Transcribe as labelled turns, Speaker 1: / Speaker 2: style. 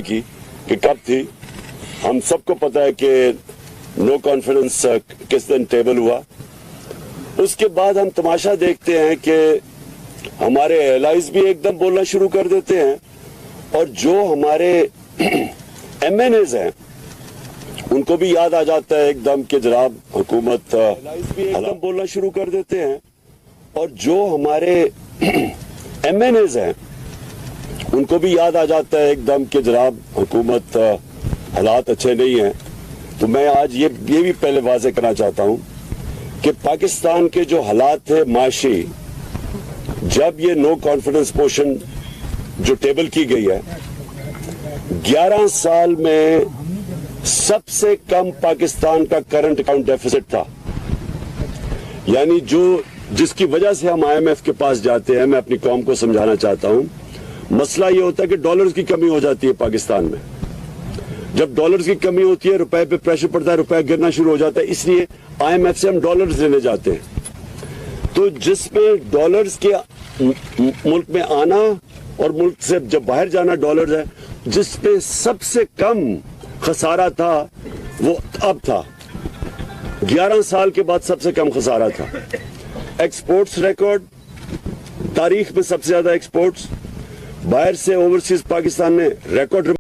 Speaker 1: की कि कब थी। हम सबको पता है कि नो कॉन्फिडेंस किस दिन टेबल हुआ। उसके बाद हम तमाशा देखते हैं कि हमारे एलाइज भी एकदम बोलना शुरू कर देते हैं और जो हमारे MNAs हैं उनको भी याद आ जाता है एकदम कि जनाब हुकूमत भी एकदम बोलना शुरू कर देते हैं और जो हमारे MNAs हैं उनको भी याद आ जाता है एकदम कि जनाब हुकूमत हालात अच्छे नहीं हैं। तो मैं आज ये भी पहले वाज़ेह करना चाहता हूँ कि पाकिस्तान के जो हालात है माशी, जब ये नो कॉन्फिडेंस मोशन जो टेबल की गई है 11 साल में सबसे कम पाकिस्तान का करंट अकाउंट डेफिसिट था। यानी जिसकी वजह से हम IMF के पास जाते हैं, मैं अपनी कौम को समझाना चाहता हूं, मसला ये होता है कि डॉलर्स की कमी हो जाती है पाकिस्तान में। जब डॉलर्स की कमी होती है रुपए पे प्रेशर पड़ता है, रुपया गिरना शुरू हो जाता है, इसलिए IMF से हम डॉलर्स लेने जाते हैं। तो जिसमें डॉलर्स के मुल्क में आना और मुल्क से जब बाहर जाना डॉलर्स है, जिसपे सबसे कम खसारा था वो अब था। 11 साल के बाद सबसे कम खसारा था। एक्सपोर्ट्स रिकॉर्ड, तारीख में सबसे ज्यादा एक्सपोर्ट्स बाहर से ओवरसीज पाकिस्तान ने रिकॉर्ड